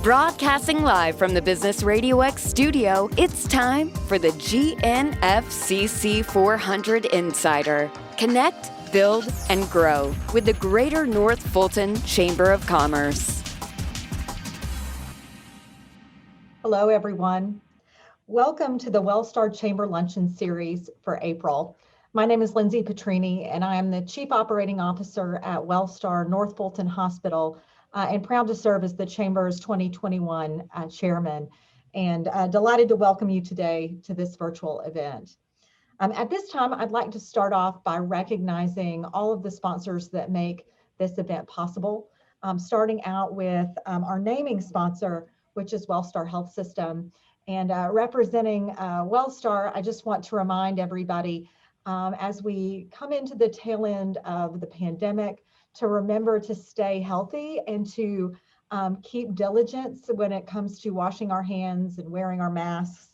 Broadcasting live from the Business Radio X studio, it's time for the GNFCC 400 Insider. Connect, build, and grow with the Greater North Fulton Chamber of Commerce. Hello, everyone. Welcome to the Wellstar Chamber Luncheon series for April. My name is Lindsey Petrini, and I am the Chief Operating Officer at Wellstar North Fulton Hospital, and proud to serve as the Chamber's 2021 Chairman, and delighted to welcome you today to this virtual event. At this time, I'd like to start off by recognizing all of the sponsors that make this event possible, starting out with our naming sponsor, which is Wellstar Health System. And representing Wellstar, I just want to remind everybody, as we come into the tail end of the pandemic, to remember to stay healthy and to keep diligence when it comes to washing our hands and wearing our masks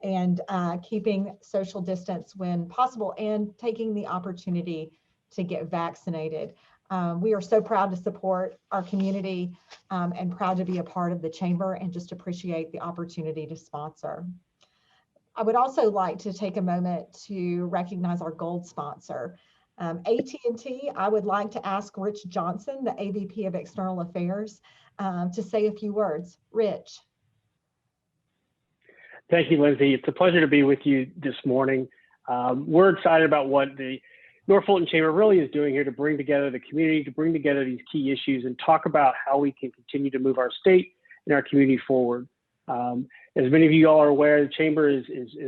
and keeping social distance when possible and taking the opportunity to get vaccinated. We are so proud to support our community and proud to be a part of the Chamber and just appreciate the opportunity to sponsor. I would also like to take a moment to recognize our gold sponsor, AT&T. I would like to ask Rich Johnson, the AVP of External Affairs, to say a few words. Rich. Thank you, Lindsey. It's a pleasure to be with you this morning. We're excited about what the North Fulton Chamber really is doing here to bring together the community, to bring together these key issues and talk about how we can continue to move our state and our community forward. As many of you all are aware, the Chamber is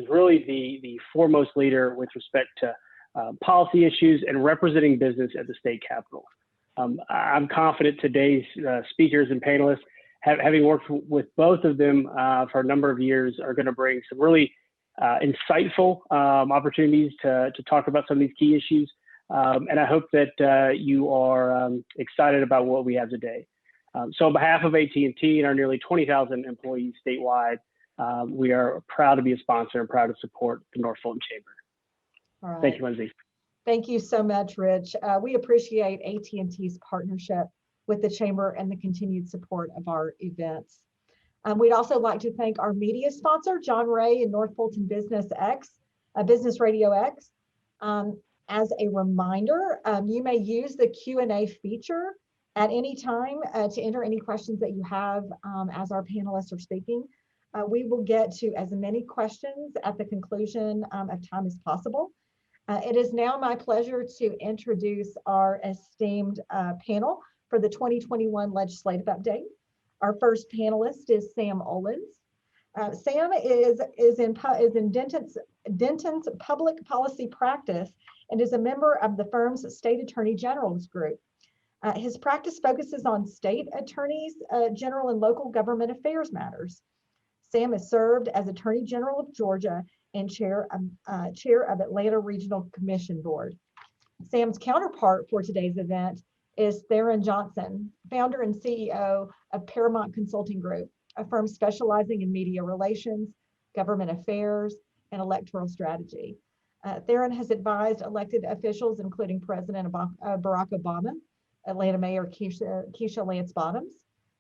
really the foremost leader with respect to policy issues and representing business at the state capitol. I'm confident today's speakers and panelists, having worked with both of them for a number of years, are going to bring some really insightful opportunities to talk about some of these key issues. And I hope that you are excited about what we have today. So on behalf of AT&T and our nearly 20,000 employees statewide, we are proud to be a sponsor and proud to support the North Fulton Chamber. All right. Thank you, Lindsey. Thank you so much, Rich. We appreciate AT&T's partnership with the Chamber and the continued support of our events. We'd also like to thank our media sponsor, John Ray and North Fulton Business Radio X. As a reminder, you may use the Q&A feature at any time to enter any questions that you have as our panelists are speaking. We will get to as many questions at the conclusion of time as possible. It is now my pleasure to introduce our esteemed panel for the 2021 legislative update. Our first panelist is Sam Olens. Sam is in Dentons public policy practice and is a member of the firm's State Attorney General's group. His practice focuses on state attorneys, general and local government affairs matters. Sam has served as Attorney General of Georgia and chair of Atlanta Regional Commission Board. Sam's counterpart for today's event is Tharon Johnson, founder and CEO of Paramount Consulting Group, a firm specializing in media relations, government affairs, and electoral strategy. Theron has advised elected officials, including President Barack Obama, Atlanta Mayor Keisha Lance Bottoms,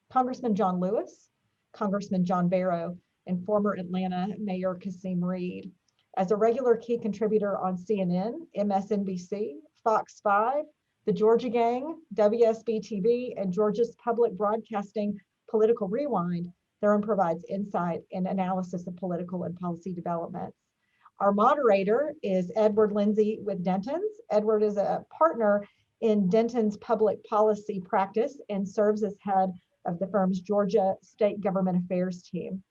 Congressman John Lewis, Congressman John Barrow, and former Atlanta Mayor Kasim Reed. As a regular key contributor on CNN, MSNBC, Fox 5, The Georgia Gang, WSB-TV, and Georgia's Public Broadcasting Political Rewind, Theron provides insight and analysis of political and policy developments. Our moderator is Edward Lindsey with Dentons. Edward is a partner in Dentons public policy practice and serves as head of the firm's Georgia State Government Affairs team.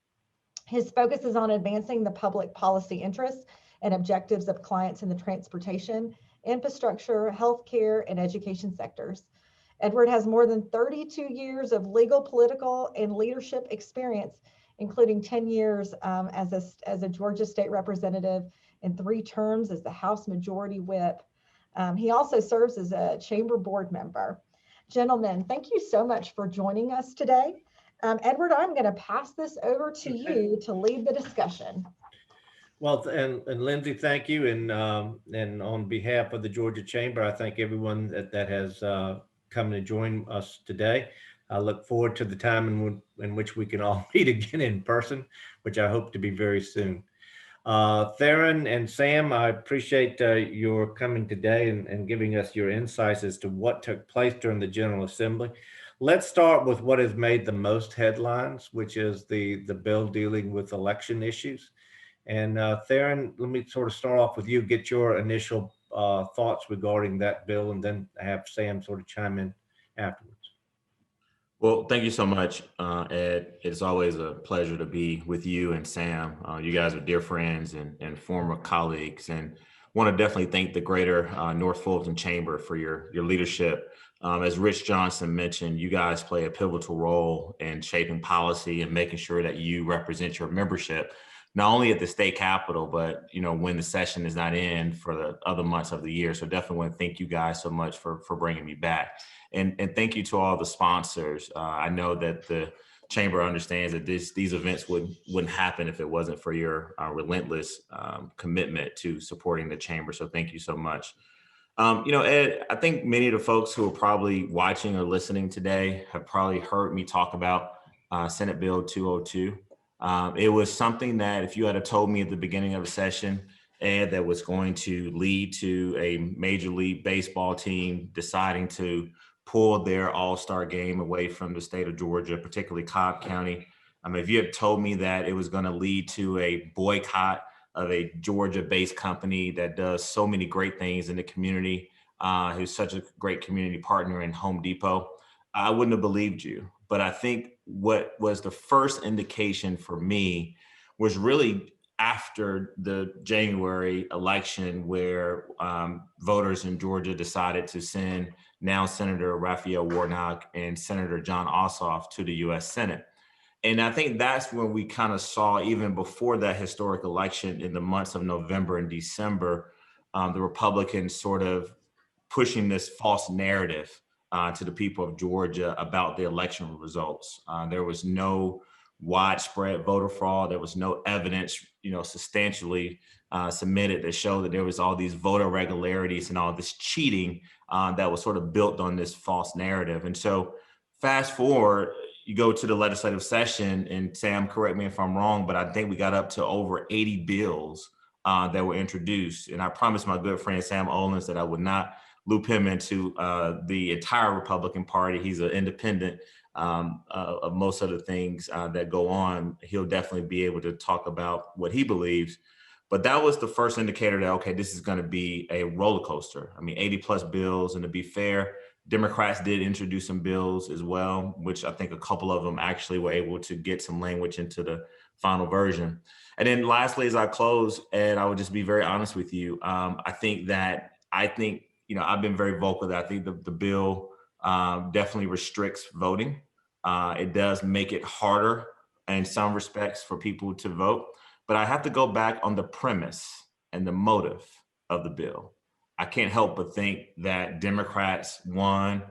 His focus is on advancing the public policy interests and objectives of clients in the transportation, infrastructure, healthcare, and education sectors. Edward has more than 32 years of legal, political, and leadership experience, including 10 years as a Georgia state representative and 3 terms as the House Majority Whip. He also serves as a chamber board member. Gentlemen, thank you so much for joining us today. Edward, I'm going to pass this over to you to lead the discussion. Well, and Lindsey, thank you. And on behalf of the Georgia Chamber, I thank everyone that has come to join us today. I look forward to the time in which we can all meet again in person, which I hope to be very soon. Theron and Sam, I appreciate your coming today and giving us your insights as to what took place during the General Assembly. Let's start with what has made the most headlines, which is the bill dealing with election issues. And Theron, let me sort of start off with you, get your initial thoughts regarding that bill, and then have Sam sort of chime in afterwards. Well, thank you so much, Ed. It's always a pleasure to be with you and Sam. You guys are dear friends and former colleagues, and want to definitely thank the greater North Fulton Chamber for your leadership. As Rich Johnson mentioned, you guys play a pivotal role in shaping policy and making sure that you represent your membership, not only at the state capitol, but when the session is not in for the other months of the year. So definitely want to thank you guys so much for bringing me back. And thank you to all the sponsors. I know that the Chamber understands that these events wouldn't happen if it wasn't for your relentless commitment to supporting the Chamber. So thank you so much. Ed, I think many of the folks who are probably watching or listening today have probably heard me talk about Senate Bill 202. It was something that if you had told me at the beginning of the session, Ed, that was going to lead to a Major League Baseball team deciding to pull their all-star game away from the state of Georgia, particularly Cobb County. If you had told me that it was going to lead to a boycott of a Georgia-based company that does so many great things in the community, who's such a great community partner in Home Depot, I wouldn't have believed you. But I think what was the first indication for me was really after the January election, where voters in Georgia decided to send now Senator Raphael Warnock and Senator John Ossoff to the U.S. Senate. And I think that's when we kind of saw, even before that historic election in the months of November and December, the Republicans sort of pushing this false narrative to the people of Georgia about the election results. There was no widespread voter fraud. There was no evidence, substantially submitted that showed that there was all these voter irregularities and all this cheating that was sort of built on this false narrative. And so fast forward, you go to the legislative session, and Sam, correct me if I'm wrong, but I think we got up to over 80 bills that were introduced. And I promised my good friend Sam Olens that I would not loop him into the entire Republican Party. He's an independent of most of the things that go on. He'll definitely be able to talk about what he believes. But that was the first indicator that, okay, this is going to be a roller coaster. 80 plus bills. And to be fair, Democrats did introduce some bills as well, which I think a couple of them actually were able to get some language into the final version. And then lastly, as I close, Ed, I would just be very honest with you. I think I've been very vocal that I think the bill definitely restricts voting. It does make it harder in some respects for people to vote. But I have to go back on the premise and the motive of the bill. I can't help but think that Democrats won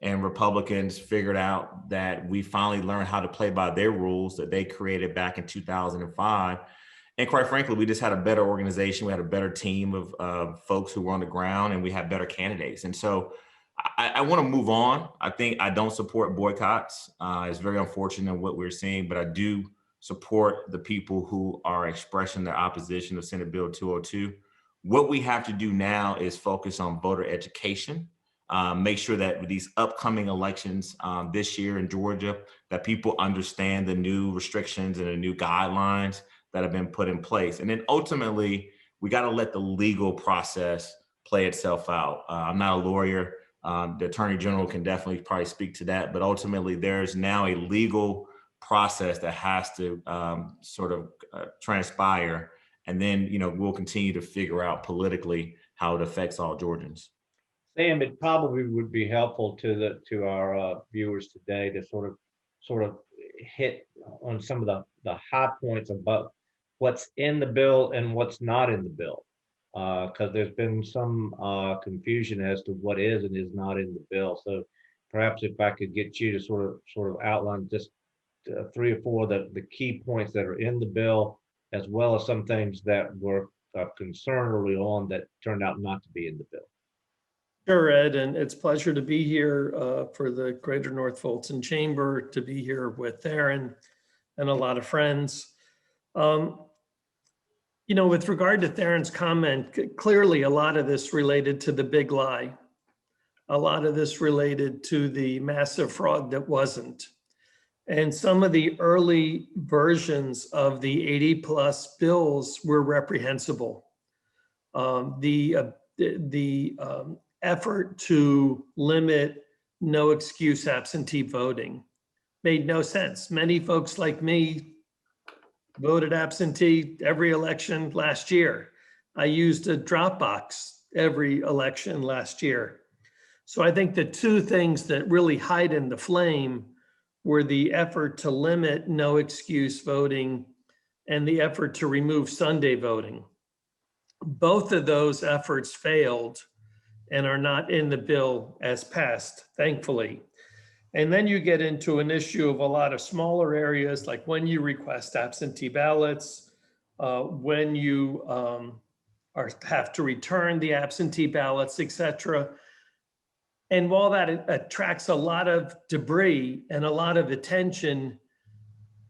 and Republicans figured out that we finally learned how to play by their rules that they created back in 2005. And quite frankly, we just had a better organization. We had a better team of folks who were on the ground, and we had better candidates. And so I want to move on. I think I don't support boycotts. It's very unfortunate what we're seeing, but I do support the people who are expressing their opposition to Senate Bill 202. What we have to do now is focus on voter education, make sure that with these upcoming elections this year in Georgia, that people understand the new restrictions and the new guidelines that have been put in place. And then ultimately, we got to let the legal process play itself out. I'm not a lawyer. The Attorney General can definitely probably speak to that, but ultimately there's now a legal process that has to transpire. And then, we'll continue to figure out politically how it affects all Georgians. Sam, it probably would be helpful to our viewers today to sort of hit on some of the high points about what's in the bill and what's not in the bill, because there's been some confusion as to what is and is not in the bill. So perhaps if I could get you to sort of outline just 3 or 4 of the key points that are in the bill, as well as some things that were of concern early on that turned out not to be in the bill. Sure, Ed, and it's a pleasure to be here for the Greater North Fulton Chamber, to be here with Theron and a lot of friends. With regard to Theron's comment, clearly a lot of this related to the big lie. A lot of this related to the massive fraud that wasn't. And some of the early versions of the 80+ bills were reprehensible. The effort to limit no excuse absentee voting made no sense. Many folks like me voted absentee every election last year. I used a drop box every election last year. So I think the two things that really heightened the flame were the effort to limit no excuse voting and the effort to remove Sunday voting. Both of those efforts failed and are not in the bill as passed, thankfully. And then you get into an issue of a lot of smaller areas, like when you request absentee ballots, when you have to return the absentee ballots, et cetera. And while that attracts a lot of debris and a lot of attention,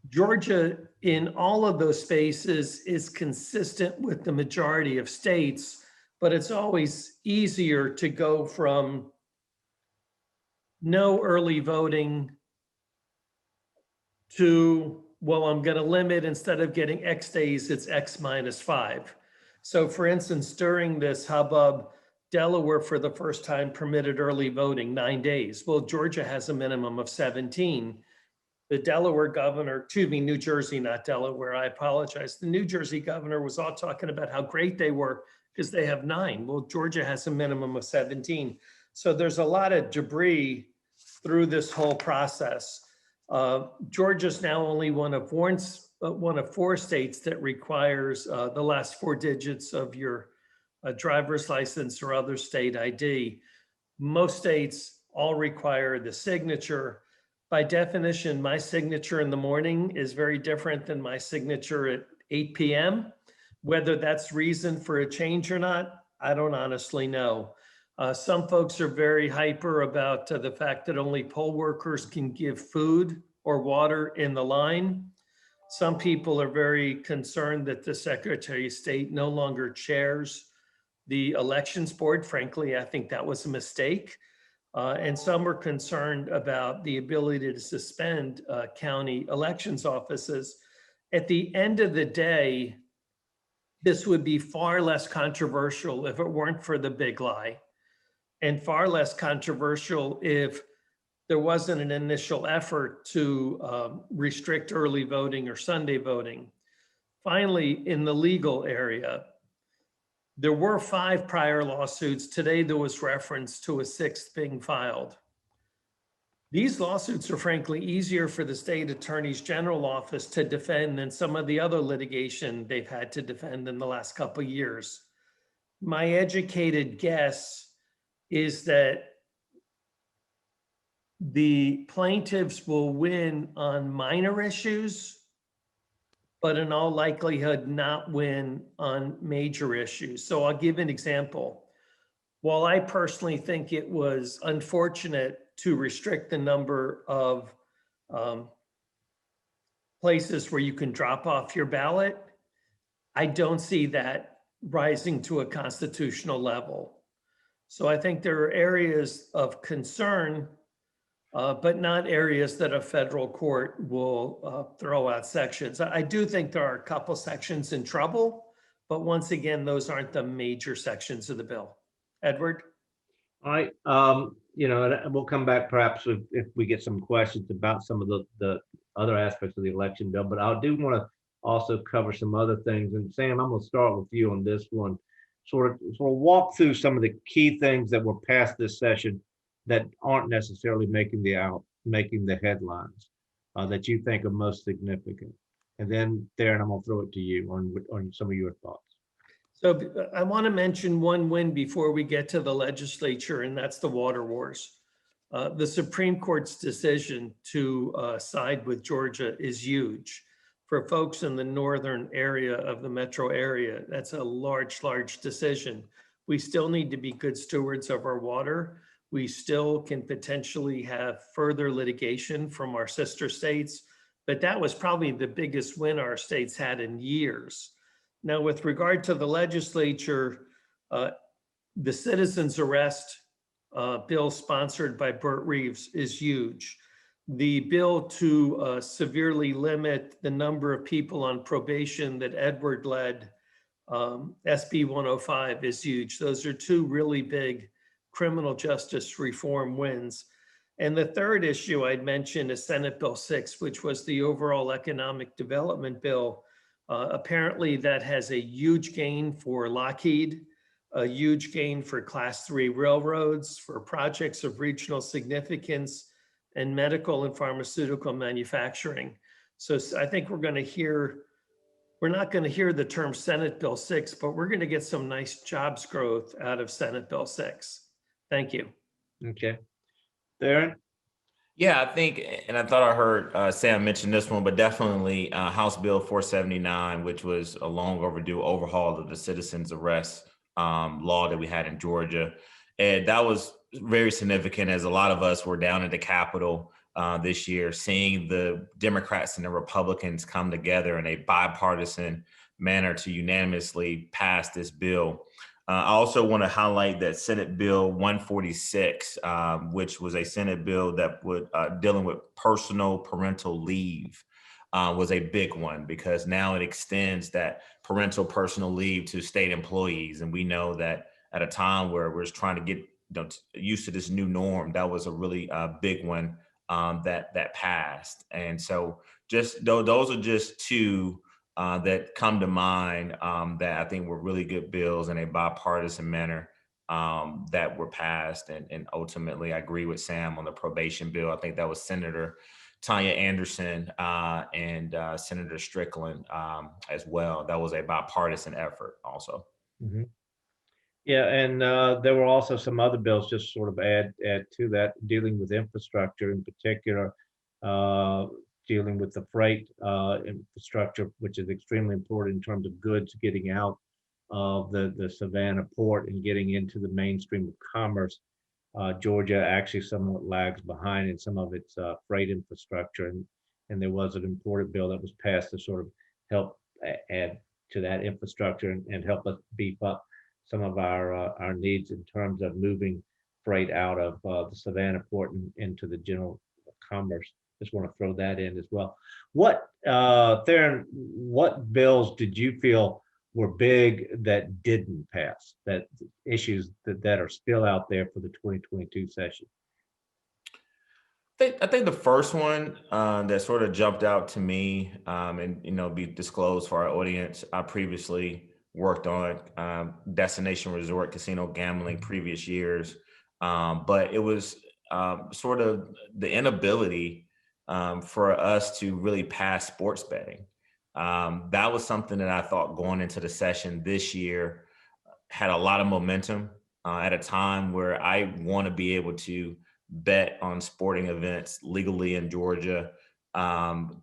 Georgia in all of those spaces is consistent with the majority of states, but it's always easier to go from no early voting to, well, I'm going to limit, instead of getting X days, it's X -5. So for instance, during this hubbub, Delaware for the first time permitted early voting 9 days. Well, Georgia has a minimum of 17. The Delaware governor, New Jersey, not Delaware, I apologize. The New Jersey governor was all talking about how great they were because they have 9. Well, Georgia has a minimum of 17. So there's a lot of debris through this whole process. Georgia's now only one of 4 states that requires the last 4 digits of your driver's license or other state ID. Most states all require the signature. By definition, my signature in the morning is very different than my signature at 8 p.m. Whether that's reason for a change or not, I don't honestly know. Some folks are very hyper about the fact that only poll workers can give food or water in the line. Some people are very concerned that the Secretary of State no longer chairs the elections board. Frankly, I think that was a mistake. And some are concerned about the ability to suspend county elections offices. At the end of the day, this would be far less controversial if it weren't for the big lie, and far less controversial if there wasn't an initial effort to restrict early voting or Sunday voting. Finally, in the legal area, there were 5 prior lawsuits. Today, there was reference to a 6th being filed. These lawsuits are frankly easier for the state attorney's general office to defend than some of the other litigation they've had to defend in the last couple of years. My educated guess is that the plaintiffs will win on minor issues, but in all likelihood not win on major issues. So I'll give an example. While I personally think it was unfortunate to restrict the number of places where you can drop off your ballot, I don't see that rising to a constitutional level. So I think there are areas of concern, but not areas that a federal court will throw out sections. I do think there are a couple sections in trouble, but once again, those aren't the major sections of the bill. Edward? All right, and we'll come back perhaps if we get some questions about some of the other aspects of the election bill, but I do want to also cover some other things. And Sam, I'm going to start with you on this one. Sort of walk through some of the key things that were passed this session that aren't necessarily making the headlines that you think are most significant. And then Tharon, I'm going to throw it to you on some of your thoughts. So I want to mention one win before we get to the legislature, and that's the water wars. The Supreme Court's decision to side with Georgia is huge. For folks in the northern area of the metro area, that's a large decision. We still need to be good stewards of our water. We still can potentially have further litigation from our sister states, but that was probably the biggest win our states had in years. Now, with regard to the legislature, the citizens arrest bill sponsored by Burt Reeves is huge. The bill to severely limit the number of people on probation that Edward led, SB 105, is huge. Those are two really big criminal justice reform wins. And the third issue I'd mention is Senate Bill 6, which was the overall economic development bill. Apparently that has a huge gain for Lockheed, a huge gain for Class 3 railroads, for projects of regional significance, and medical and pharmaceutical manufacturing. So I think we're not going to hear the term Senate Bill 6, but we're going to get some nice jobs growth out of Senate Bill 6. Thank you. Okay. Theron? Yeah, I think, and I thought I heard Sam mention this one, but definitely House Bill 479, which was a long overdue overhaul of the citizens arrest law that we had in Georgia. And that was very significant, as a lot of us were down at the Capitol this year, seeing the Democrats and the Republicans come together in a bipartisan manner to unanimously pass this bill. I also want to highlight that Senate Bill 146, which was a Senate bill that would dealing with personal parental leave, was a big one, because now it extends that parental personal leave to state employees. And we know that at a time where we're just trying to get used to this new norm, that was a really big one that passed. And so just those are just two that come to mind that I think were really good bills in a bipartisan manner that were passed. And ultimately, I agree with Sam on the probation bill. I think that was Senator Tanya Anderson and Senator Strickland as well. That was a bipartisan effort also. Mm-hmm. Yeah, and there were also some other bills just sort of add to that, dealing with infrastructure in particular, dealing with the freight infrastructure, which is extremely important in terms of goods getting out of the Savannah port and getting into the mainstream of commerce. Georgia actually somewhat lags behind in some of its freight infrastructure, and there was an important bill that was passed to sort of help add to that infrastructure and help us beef up some of our needs in terms of moving freight out of the Savannah port and into the general commerce. Just want to throw that in as well. What, Theron, what bills did you feel were big that didn't pass, that issues that are still out there for the 2022 session? I think the first one that sort of jumped out to me and be disclosed for our audience, I previously worked on destination resort casino gambling previous years, but it was sort of the inability for us to really pass sports betting. That was something that I thought going into the session this year had a lot of momentum at a time where I want to be able to bet on sporting events legally in Georgia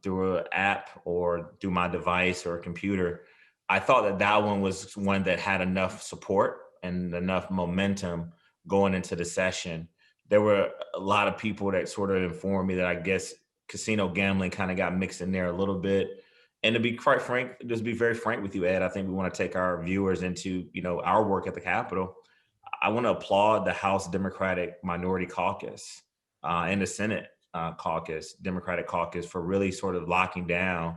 through an app or through my device or a computer. I thought that one was one that had enough support and enough momentum going into the session. There were a lot of people that sort of informed me that I guess casino gambling kind of got mixed in there a little bit. And to be quite frank, just be very frank with you, Ed, I think we want to take our viewers into, our work at the Capitol. I want to applaud the House Democratic Minority Caucus and the Senate caucus, Democratic caucus, for really sort of locking down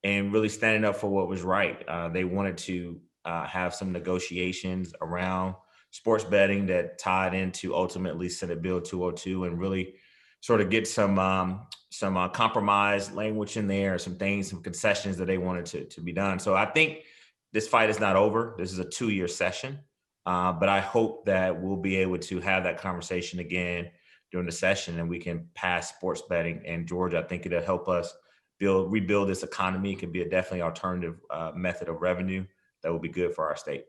and really standing up for what was right. They wanted to have some negotiations around sports betting that tied into ultimately Senate Bill 202 and really sort of get some compromise language in there, some concessions that they wanted to be done. So I think this fight is not over. This is a 2-year session, but I hope that we'll be able to have that conversation again during the session and we can pass sports betting in Georgia. I think it'll help us rebuild this economy. It can be a definitely alternative method of revenue that will be good for our state.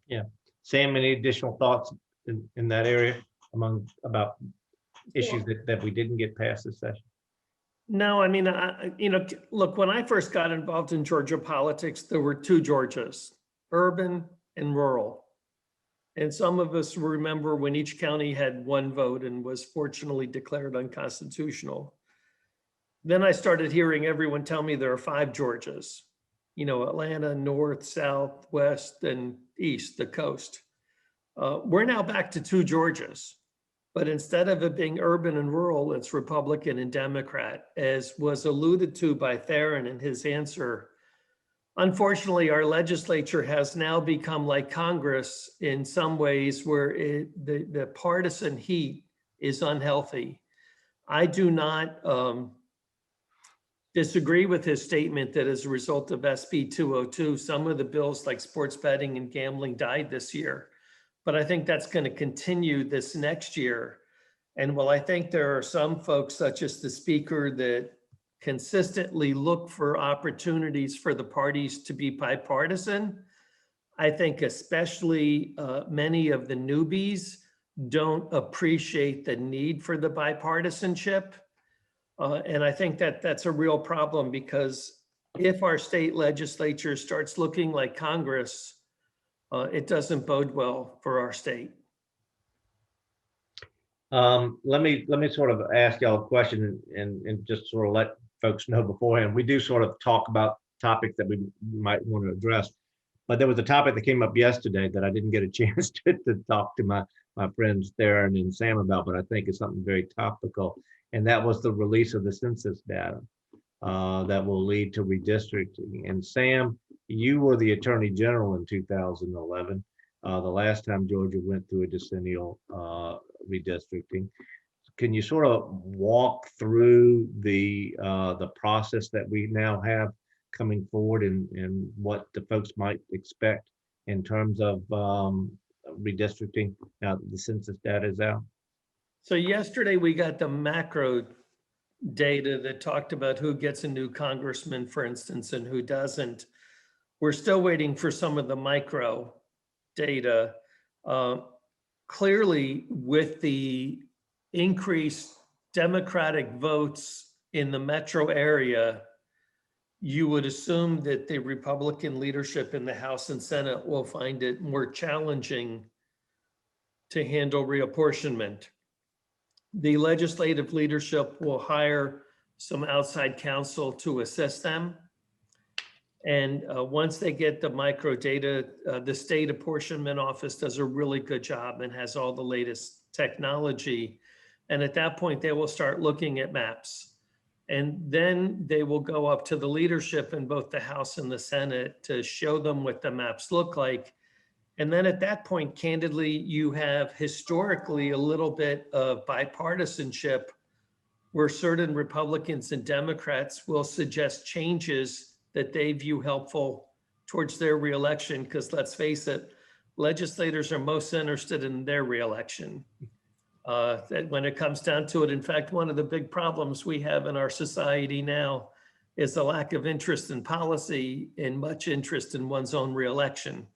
Yeah. Sam, any additional thoughts in that area about issues that we didn't get past this session? No, I mean, look, when I first got involved in Georgia politics, there were two Georgias, urban and rural. And some of us remember when each county had one vote and was fortunately declared unconstitutional. Then I started hearing everyone tell me there are 5 Georgias, Atlanta, north, south, west, and east, the coast. We're now back to 2 Georgias, but instead of it being urban and rural, it's Republican and Democrat, as was alluded to by Tharon in his answer. Unfortunately, our legislature has now become like Congress in some ways where the partisan heat is unhealthy. I do not disagree with his statement that as a result of SB 202, some of the bills like sports betting and gambling died this year. But I think that's going to continue this next year. And while I think there are some folks, such as the speaker, that consistently look for opportunities for the parties to be bipartisan, I think especially many of the newbies don't appreciate the need for the bipartisanship. And I think that that's a real problem, because if our state legislature starts looking like Congress, it doesn't bode well for our state. Let me sort of ask y'all a question and just sort of let folks know beforehand. We do sort of talk about topics that we might want to address, but there was a topic that came up yesterday that I didn't get a chance to talk to my friends Theron and Sam about, but I think it's something very topical, and that was the release of the census data that will lead to redistricting. And Sam, you were the Attorney General in 2011, the last time Georgia went through a decennial redistricting. Can you sort of walk through the process that we now have coming forward and what the folks might expect in terms of redistricting now that the census data is out? So yesterday we got the macro data that talked about who gets a new congressman, for instance, and who doesn't. We're still waiting for some of the micro data. Clearly, with the increased Democratic votes in the metro area, you would assume that the Republican leadership in the House and Senate will find it more challenging to handle reapportionment. The legislative leadership will hire some outside counsel to assist them. And once they get the micro data, the state apportionment office does a really good job and has all the latest technology. And at that point, they will start looking at maps. And then they will go up to the leadership in both the House and the Senate to show them what the maps look like. And then at that point, candidly, you have historically a little bit of bipartisanship where certain Republicans and Democrats will suggest changes that they view helpful towards their reelection, because let's face it, legislators are most interested in their reelection. That when it comes down to it, in fact, one of the big problems we have in our society now is the lack of interest in policy and much interest in one's own reelection.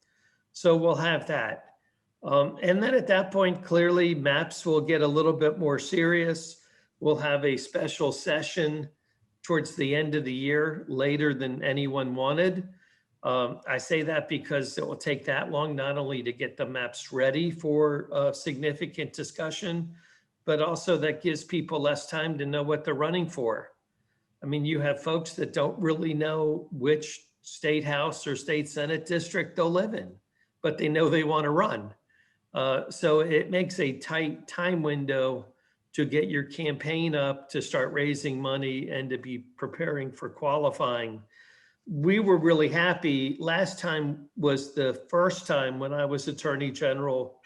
So we'll have that. And then at that point, clearly maps will get a little bit more serious. We'll have a special session towards the end of the year, later than anyone wanted. I say that because it will take that long, not only to get the maps ready for a significant discussion, but also that gives people less time to know what they're running for. I mean, you have folks that don't really know which state house or state Senate district they'll live in, but they know they want to run. So it makes a tight time window to get your campaign up, to start raising money, and to be preparing for qualifying. We were really happy. Last time was the first time when I was Attorney General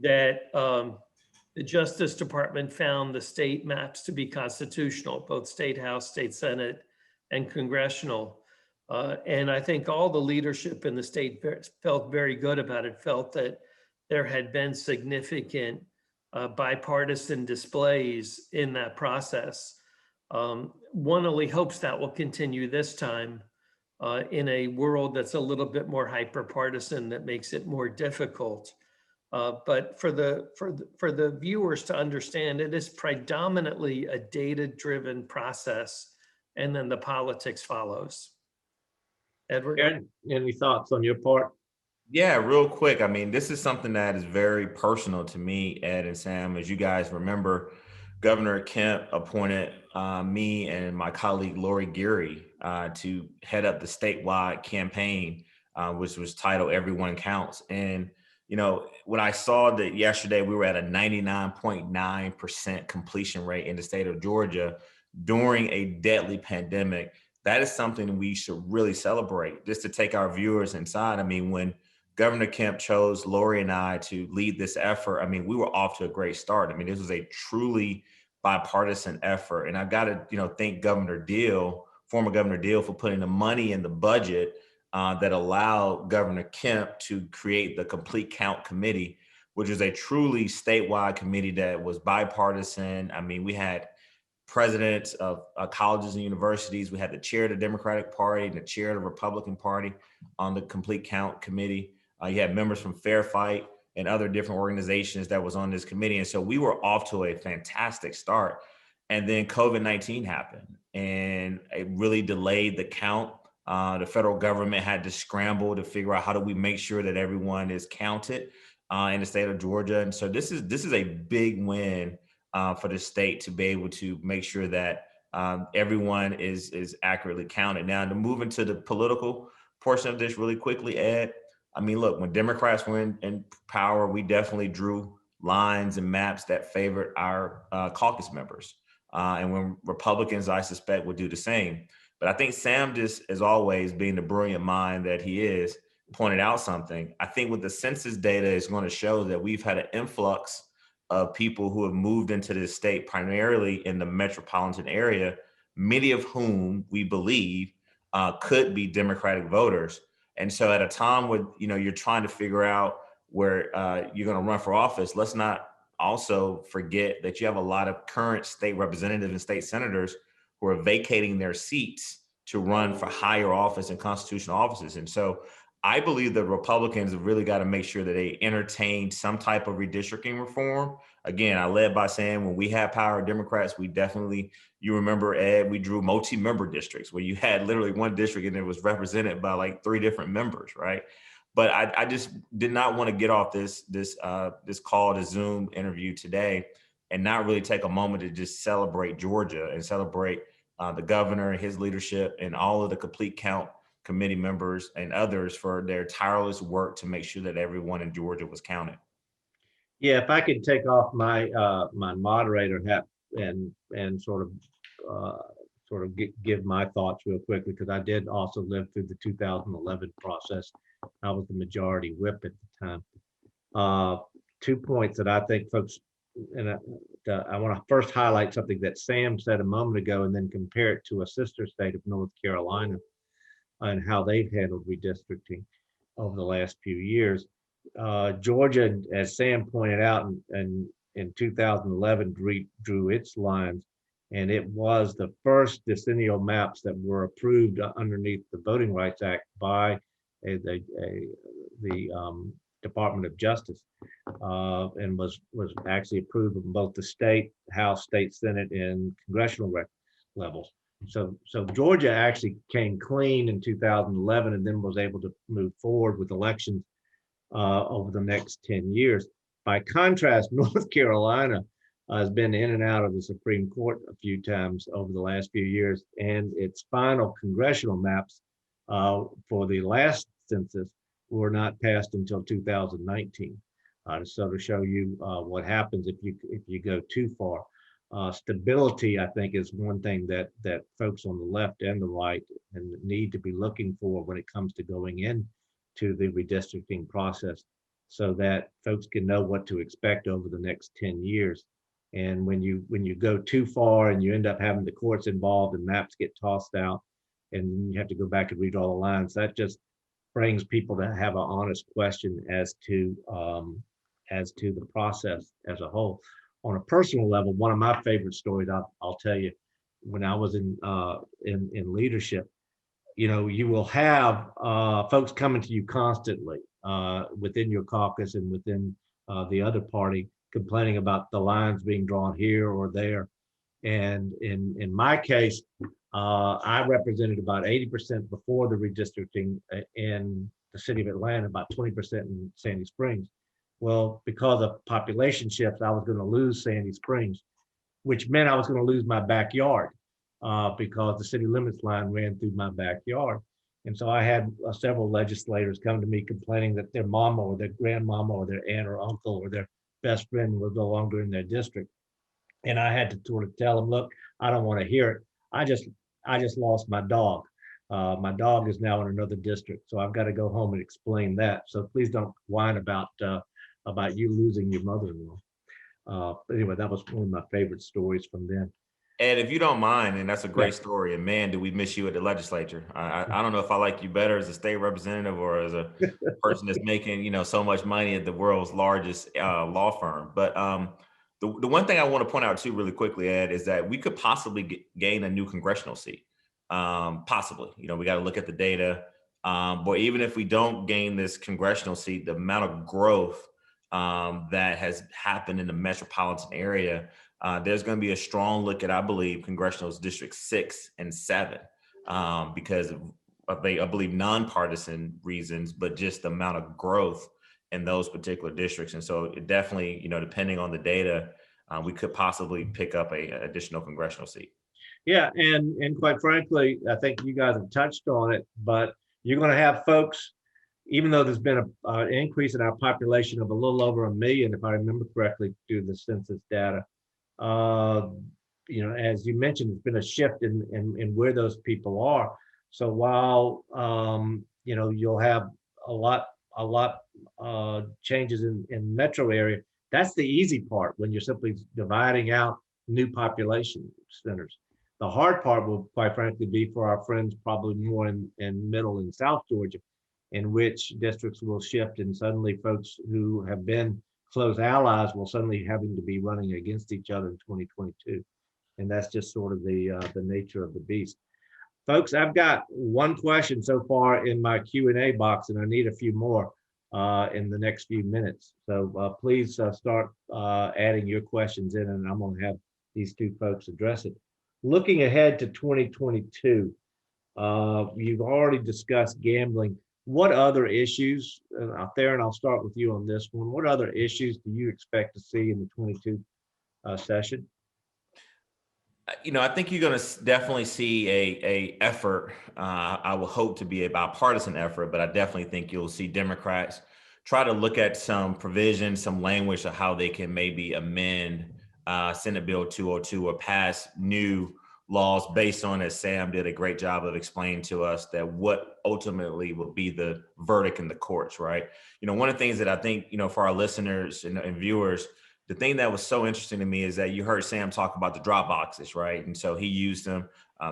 that the Justice Department found the state maps to be constitutional, both state House, state Senate, and congressional. And I think all the leadership in the state felt very good about it, felt that there had been significant bipartisan displays in that process. One only hopes that will continue this time in a world that's a little bit more hyper-partisan, that makes it more difficult. But for the viewers to understand, it is predominantly a data-driven process, and then the politics follows. Edward? Aaron, any thoughts on your part? Yeah, real quick. I mean, this is something that is very personal to me, Ed and Sam. As you guys remember, Governor Kemp appointed me and my colleague Lori Geary to head up the statewide campaign, which was titled "Everyone Counts." And when I saw that yesterday, we were at a 99.9% completion rate in the state of Georgia during a deadly pandemic. That is something we should really celebrate. Just to take our viewers inside, I mean, when Governor Kemp chose Lori and I to lead this effort, I mean, we were off to a great start. I mean, this was a truly bipartisan effort. And I've got to, thank former Governor Deal, for putting the money in the budget that allowed Governor Kemp to create the Complete Count Committee, which is a truly statewide committee that was bipartisan. I mean, we had presidents of colleges and universities. We had the chair of the Democratic Party and the chair of the Republican Party on the Complete Count Committee. You had members from Fair Fight and other different organizations that was on this committee. And so we were off to a fantastic start. And then COVID-19 happened and it really delayed the count. The federal government had to scramble to figure out how do we make sure that everyone is counted in the state of Georgia. And so this is a big win for the state to be able to make sure that everyone is accurately counted. Now, to move into the political portion of this really quickly, Ed, I mean, look, when Democrats were in power, we definitely drew lines and maps that favored our caucus members. And when Republicans, I suspect, would do the same. But I think Sam, just as always, being the brilliant mind that he is, pointed out something. I think what the census data is going to show that we've had an influx of people who have moved into this state, primarily in the metropolitan area, many of whom we believe could be Democratic voters. And so at a time where, you're trying to figure out where you're going to run for office, let's not also forget that you have a lot of current state representatives and state senators who are vacating their seats to run for higher office and constitutional offices. And so I believe the Republicans have really got to make sure that they entertain some type of redistricting reform. Again, I led by saying when we had power, Democrats, we definitely, you remember, Ed, we drew multi-member districts where you had literally one district and it was represented by like 3 different members, right? But I just did not want to get off this call to Zoom interview today and not really take a moment to just celebrate Georgia and celebrate the governor and his leadership and all of the Complete Count committee members and others for their tireless work to make sure that everyone in Georgia was counted. Yeah, if I could take off my my moderator hat and sort of give my thoughts real quickly, because I did also live through the 2011 process. I was the majority whip at the time. 2 points that I think folks, and I want to first highlight something that Sam said a moment ago, and then compare it to a sister state of North Carolina and how they've handled redistricting over the last few years. Georgia, as Sam pointed out, and in 2011 drew its lines, and it was the first decennial maps that were approved underneath the Voting Rights Act by the Department of Justice, and was actually approved in both the state, House, state, Senate, and congressional levels. So Georgia actually came clean in 2011 and then was able to move forward with elections over the next 10 years. By contrast, North Carolina has been in and out of the Supreme Court a few times over the last few years, and its final congressional maps for the last census were not passed until 2019. So to show you what happens if you go too far. Stability, I think, is one thing that folks on the left and the right need to be looking for when it comes to going into the redistricting process, so that folks can know what to expect over the next 10 years. And when you go too far and you end up having the courts involved and maps get tossed out and you have to go back and redraw the lines, that just brings people to have an honest question as to the process as a whole. On a personal level, one of my favorite stories I'll tell you, when I was in leadership, you will have folks coming to you constantly within your caucus and within the other party, complaining about the lines being drawn here or there. And in my case, I represented about 80% before the redistricting, and the city of Atlanta, about 20% in Sandy Springs. Well, because of population shifts, I was going to lose Sandy Springs, which meant I was going to lose my backyard because the city limits line ran through my backyard. And so I had several legislators come to me complaining that their mama or their grandmama or their aunt or uncle or their best friend was no longer in their district. And I had to sort of tell them, look, I don't want to hear it. I just lost my dog. My dog is now in another district, so I've got to go home and explain that. So please don't whine about you losing your mother-in-law. But anyway, that was one of my favorite stories from then. Ed, if you don't mind, and that's a great story, and man, do we miss you at the legislature. I don't know if I like you better as a state representative or as a person that's making, so much money at the world's largest law firm. But the one thing I want to point out too really quickly, Ed, is that we could possibly gain a new congressional seat. Possibly, we got to look at the data. But even if we don't gain this congressional seat, the amount of growth that has happened in the metropolitan area, there's going to be a strong look at, I believe, congressional districts 6 and 7, because of, I believe, nonpartisan reasons, but just the amount of growth in those particular districts. And so it definitely, depending on the data, we could possibly pick up a additional congressional seat. Yeah, and quite frankly, I think you guys have touched on it, but you're going to have folks, even though there's been an increase in our population of a little over 1 million, if I remember correctly, through the census data. As you mentioned, there's been a shift in where those people are. So while you'll have a lot changes in metro area, that's the easy part when you're simply dividing out new population centers. The hard part will, quite frankly, be for our friends probably more in middle and South Georgia, in which districts will shift, and suddenly folks who have been close allies will suddenly having to be running against each other in 2022. And that's just sort of the nature of the beast. Folks, I've got one question so far in my Q&A box, and I need a few more in the next few minutes. So please start adding your questions in, and I'm going to have these two folks address it. Looking ahead to 2022, you've already discussed gambling. What other issues, Tharon, I'll start with you on this one. What other issues do you expect to see in the 22 session? I think you're going to definitely see a effort. I will hope to be a bipartisan effort, but I definitely think you'll see Democrats try to look at some provisions, some language of how they can maybe amend Senate Bill 202 or pass new laws based on, as Sam did a great job of explaining to us, that what ultimately will be the verdict in the courts, right? One of the things that I think, for our listeners and viewers, the thing that was so interesting to me is that you heard Sam talk about the drop boxes, right? And so he used them.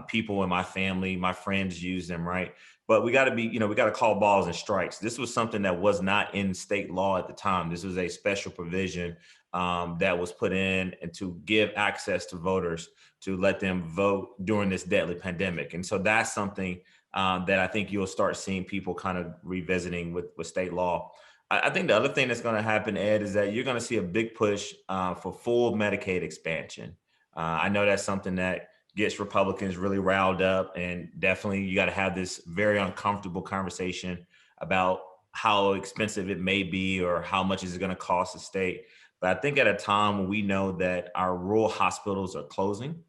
People in my family, my friends use them, right? But we got to be, we got to call balls and strikes. This was something that was not in state law at the time. This was a special provision that was put in and to give access to voters to let them vote during this deadly pandemic. And so that's something that I think you'll start seeing people kind of revisiting with state law. I think the other thing that's going to happen, Ed, is that you're going to see a big push for full Medicaid expansion. I know that's something that gets Republicans really riled up, and definitely you got to have this very uncomfortable conversation about how expensive it may be or how much is it going to cost the state. But I think at a time when we know that our rural hospitals are closing,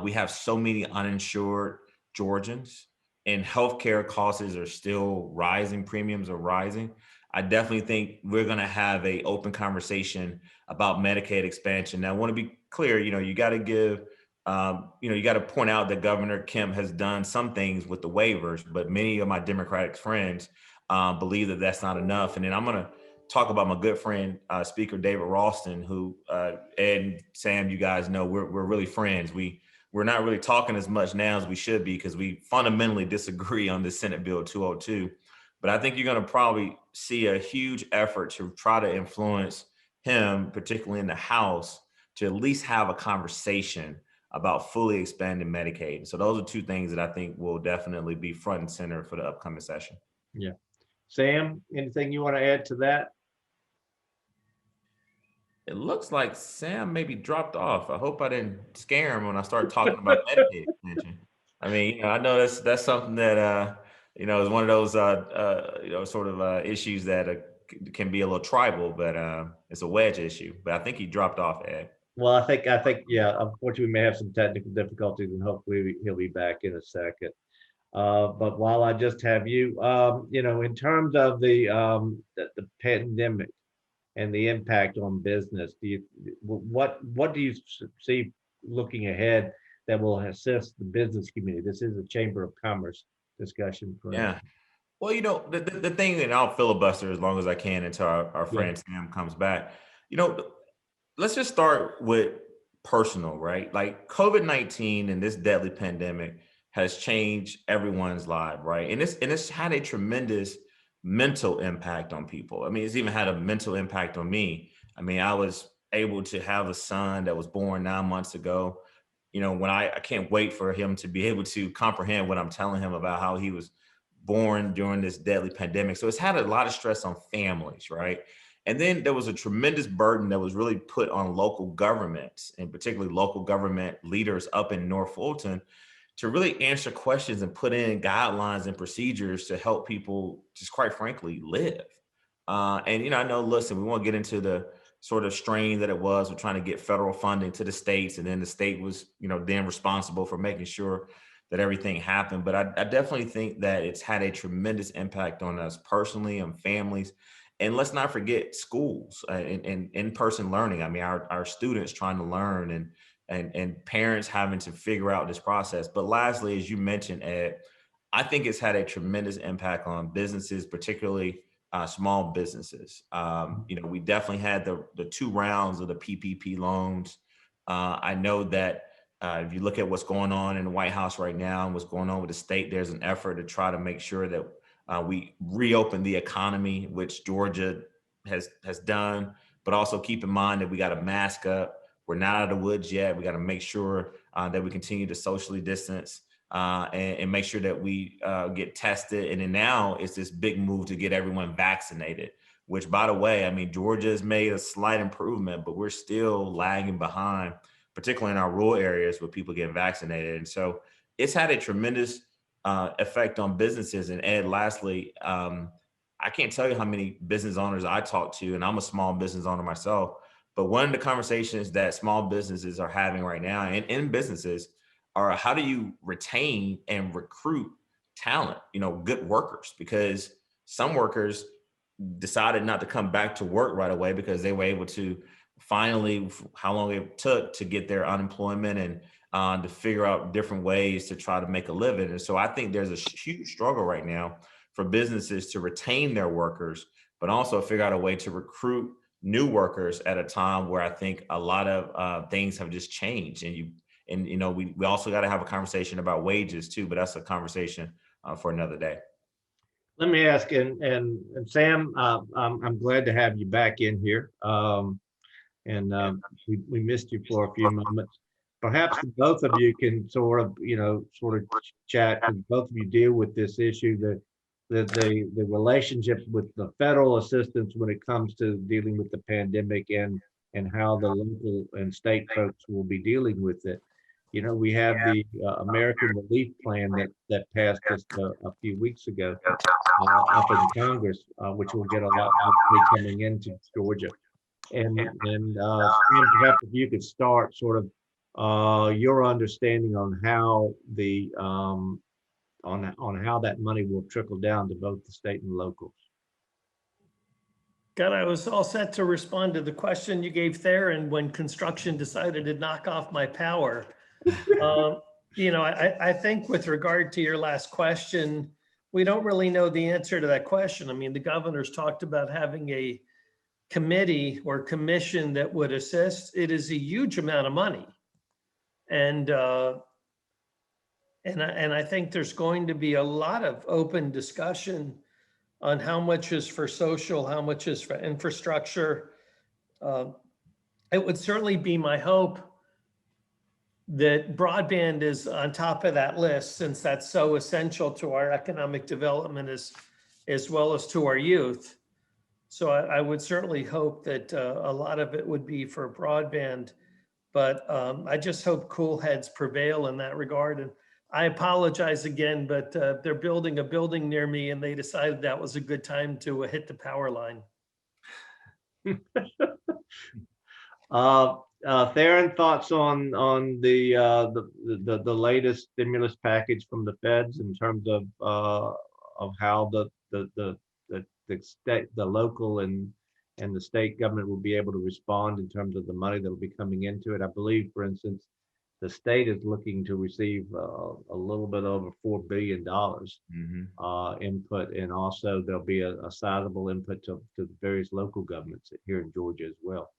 we have so many uninsured Georgians, and healthcare costs are still rising, premiums are rising. I definitely think we're going to have an open conversation about Medicaid expansion. Now, I want to be clear, you got to give, you got to point out that Governor Kemp has done some things with the waivers, but many of my Democratic friends believe that that's not enough. And then I'm going to talk about my good friend, Speaker David Ralston, who Ed and Sam, you guys know, we're really friends. We're not really talking as much now as we should be because we fundamentally disagree on the Senate Bill 202. But I think you're going to probably see a huge effort to try to influence him, particularly in the House, to at least have a conversation about fully expanding Medicaid. So those are two things that I think will definitely be front and center for the upcoming session. Yeah. Sam, anything you want to add to that? It looks like Sam maybe dropped off. I hope I didn't scare him when I started talking about Medicaid expansion. I mean, I know that's something that it's one of those, sort of issues that can be a little tribal, but it's a wedge issue. But I think he dropped off, Ed. Well, I think, yeah, unfortunately, we may have some technical difficulties, and hopefully he'll be back in a second. But while I just have you, in terms of the pandemic and the impact on business, what do you see looking ahead that will assist the business community? This is a Chamber of Commerce discussion. Yeah. Well, the thing, and I'll filibuster as long as I can until our friend Sam comes back. Let's just start with personal, right? Like COVID-19 and this deadly pandemic has changed everyone's life, right? And it's had a tremendous mental impact on people. I mean, it's even had a mental impact on me. I mean, I was able to have a son that was born 9 months ago. When I can't wait for him to be able to comprehend what I'm telling him about how he was born during this deadly pandemic. So it's had a lot of stress on families, right? And then there was a tremendous burden that was really put on local governments, and particularly local government leaders up in North Fulton, to really answer questions and put in guidelines and procedures to help people just, quite frankly, live. And I know, listen, we won't get into the sort of strain that it was with trying to get federal funding to the states, and then the state was, then responsible for making sure that everything happened. But I definitely think that it's had a tremendous impact on us personally and families. And let's not forget schools and in-person learning. I mean, our students trying to learn and parents having to figure out this process. But lastly, as you mentioned, Ed, I think it's had a tremendous impact on businesses, particularly small businesses. We definitely had the 2 rounds of the PPP loans. I know that if you look at what's going on in the White House right now and what's going on with the state, there's an effort to try to make sure that we reopen the economy, which Georgia has done, but also keep in mind that we got to mask up. We're not out of the woods yet. We got to make sure that we continue to socially distance and make sure that we get tested. And then now it's this big move to get everyone vaccinated, which, by the way, I mean, Georgia has made a slight improvement, but we're still lagging behind, particularly in our rural areas where people get vaccinated. And so it's had a tremendous effect on businesses. And Ed, lastly, I can't tell you how many business owners I talk to, and I'm a small business owner myself, but one of the conversations that small businesses are having right now and in businesses are, how do you retain and recruit talent, good workers? Because some workers decided not to come back to work right away because they were able to finally, how long it took to get their unemployment and to figure out different ways to try to make a living. And so I think there's a huge struggle right now for businesses to retain their workers, but also figure out a way to recruit new workers at a time where I think a lot of things have just changed. And we also got to have a conversation about wages too, but that's a conversation for another day. Let me ask, and Sam, I'm glad to have you back in here. We missed you for a few moments. Perhaps both of you can sort of chat, because both of you deal with this issue, the relationship with the federal assistance when it comes to dealing with the pandemic and how the local and state folks will be dealing with it. We have the American Relief Plan that passed just a few weeks ago up in Congress, which will get a lot of money coming into Georgia. And Sam, perhaps if you could start sort of your understanding on how the on how that money will trickle down to both the state and locals. God, I was all set to respond to the question you gave Theron when construction decided to knock off my power. I think with regard to your last question, we don't really know the answer to that question. I mean, the governor's talked about having a committee or commission that would assist. It is a huge amount of money. And I think there's going to be a lot of open discussion on how much is for social, how much is for infrastructure. It would certainly be my hope that broadband is on top of that list, since that's so essential to our economic development as well as to our youth. So I would certainly hope that a lot of it would be for broadband, but I just hope cool heads prevail in that regard. And I apologize again, but they're building a building near me and they decided that was a good time to hit the power line. Theron, thoughts on the latest stimulus package from the feds in terms of how the state, the local and the state government will be able to respond in terms of the money that will be coming into it. I believe, for instance, the state is looking to receive a little bit over $4 billion input, and also there'll be a sizable input to the various local governments here in Georgia as well.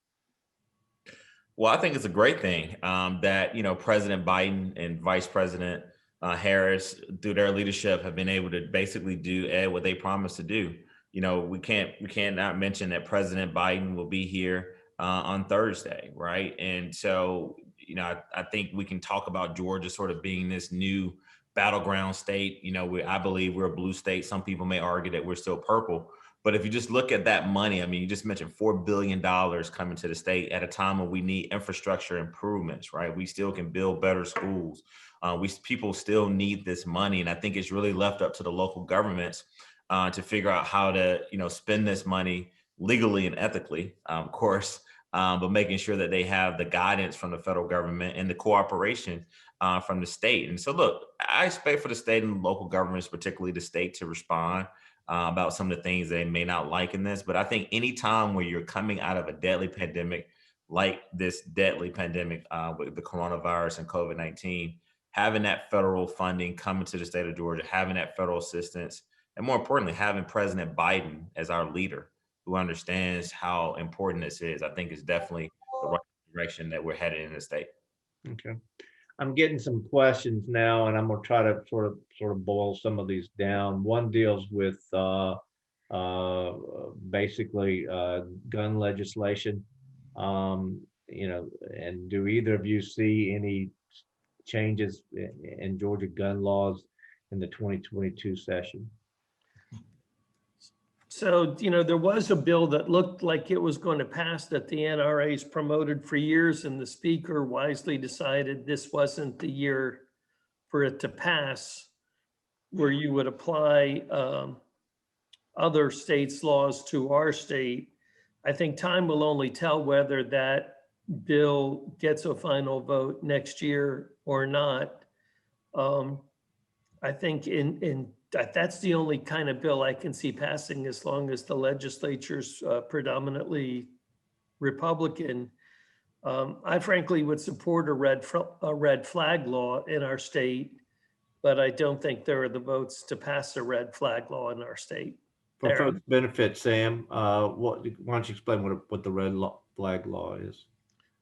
Well, I think it's a great thing that, you know, President Biden and Vice President Harris, through their leadership, have been able to basically do, Ed, what they promised to do. You know, we can't not mention that President Biden will be here on Thursday, right? And so, you know, I think we can talk about Georgia sort of being this new battleground state. You know, I believe we're a blue state. Some people may argue that we're still purple. But if you just look at that money, I mean, you just mentioned $4 billion coming to the state at a time when we need infrastructure improvements, right? We still can build better schools. People still need this money. And I think it's really left up to the local governments to figure out how to, you know, spend this money legally and ethically, of course, but making sure that they have the guidance from the federal government and the cooperation from the state. And so, look, I expect for the state and local governments, particularly the state, to respond about some of the things they may not like in this. But I think any time where you're coming out of a deadly pandemic, like this deadly pandemic with the coronavirus and COVID-19, having that federal funding coming to the state of Georgia, having that federal assistance, and more importantly, having President Biden as our leader who understands how important this is, I think is definitely the right direction that we're headed in the state. Okay. I'm getting some questions now, and I'm going to try to sort of boil some of these down. One deals with basically gun legislation. You know, and do either of you see any changes in Georgia gun laws in the 2022 session? So, you know, there was a bill that looked like it was going to pass that the NRA's promoted for years, and the speaker wisely decided this wasn't the year for it to pass, where you would apply other states' laws to our state. I think time will only tell whether that bill gets a final vote next year or not. I think that's the only kind of bill I can see passing as long as the legislature's predominantly Republican. I frankly would support a red flag law in our state, but I don't think there are the votes to pass a red flag law in our state. For folks' benefit, Sam, why don't you explain what the red flag law is?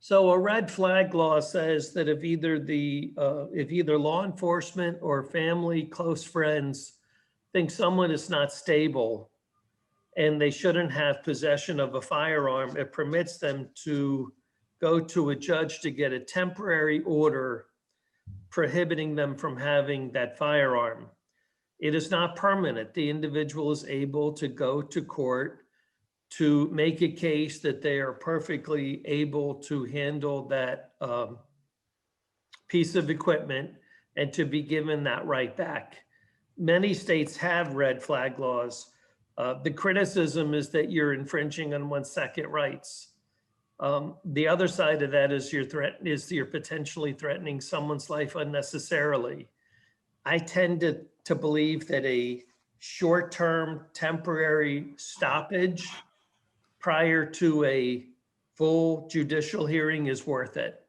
So a red flag law says that if either law enforcement or family, close friends think someone is not stable and they shouldn't have possession of a firearm, it permits them to go to a judge to get a temporary order prohibiting them from having that firearm. It is not permanent. The individual is able to go to court to make a case that they are perfectly able to handle that piece of equipment and to be given that right back. Many states have red flag laws. The criticism is that you're infringing on one's second rights. The other side of that is you're potentially threatening someone's life unnecessarily. I tend to believe that a short-term temporary stoppage prior to a full judicial hearing is worth it.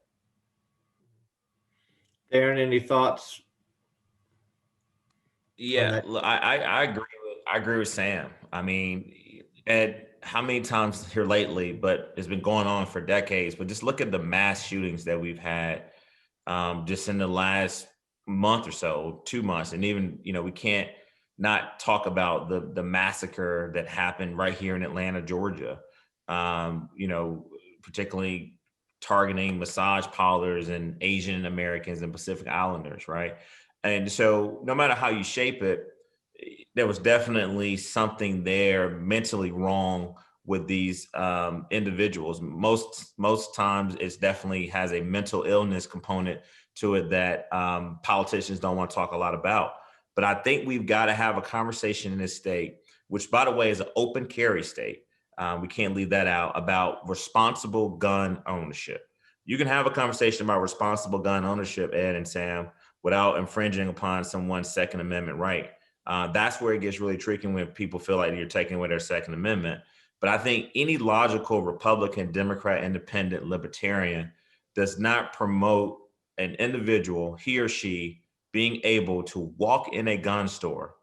Tharon, any thoughts? Yeah, I agree with Sam. I mean, Ed, how many times here lately, but it's been going on for decades, but just look at the mass shootings that we've had just in the last month or so, 2 months. And even, you know, we can't not talk about the massacre that happened right here in Atlanta, Georgia, you know, particularly targeting massage parlors and Asian Americans and Pacific Islanders, right? And so no matter how you shape it, there was definitely something there mentally wrong with these individuals. Most times it's definitely has a mental illness component to it that politicians don't want to talk a lot about. But I think we've got to have a conversation in this state, which, by the way, is an open carry state. We can't leave that out, about responsible gun ownership. You can have a conversation about responsible gun ownership, Ed and Sam, without infringing upon someone's Second Amendment right. That's where it gets really tricky, when people feel like you're taking away their Second Amendment. But I think any logical Republican, Democrat, Independent, Libertarian does not promote an individual, he or she, being able to walk in a gun store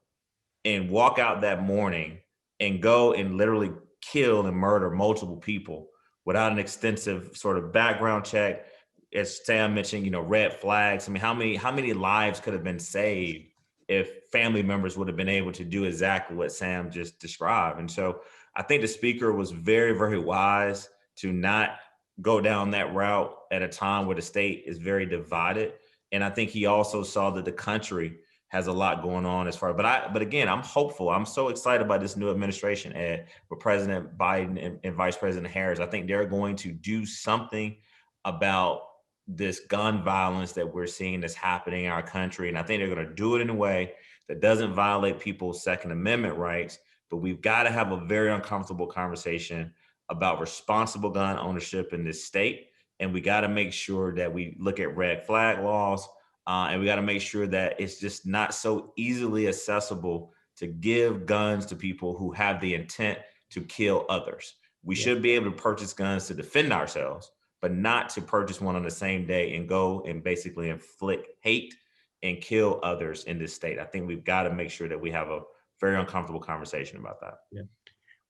and walk out that morning and go and literally kill and murder multiple people without an extensive sort of background check. As Sam mentioned, red flags. I mean, how many lives could have been saved if family members would have been able to do exactly what Sam just described? And so I think the speaker was very, very wise to not go down that route at a time where the state is very divided. And I think he also saw that the country has a lot going on as far, but again, I'm hopeful. I'm so excited by this new administration, Ed, with President Biden and Vice President Harris. I think they're going to do something about this gun violence that we're seeing that's happening in our country. And I think they're going to do it in a way that doesn't violate people's Second Amendment rights. But we've got to have a very uncomfortable conversation about responsible gun ownership in this state. And we got to make sure that we look at red flag laws. And we got to make sure that it's just not so easily accessible to give guns to people who have the intent to kill others. We should be able to purchase guns to defend ourselves, but not to purchase one on the same day and go and basically inflict hate and kill others in this state. I think we've got to make sure that we have a very uncomfortable conversation about that. Yeah.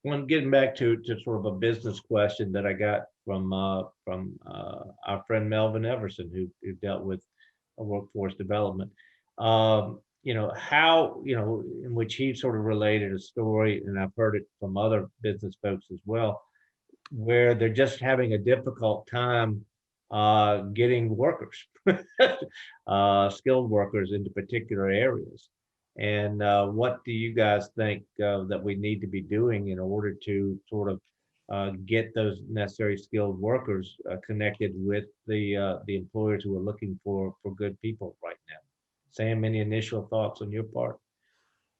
Well, getting back to sort of a business question that I got from our friend Melvin Everson, who dealt with workforce development. How, in which he sort of related a story, and I've heard it from other business folks as well, where they're just having a difficult time getting workers, skilled workers into particular areas. And what do you guys think that we need to be doing in order to sort of get those necessary skilled workers connected with the employers who are looking for good people right now? Sam, any initial thoughts on your part?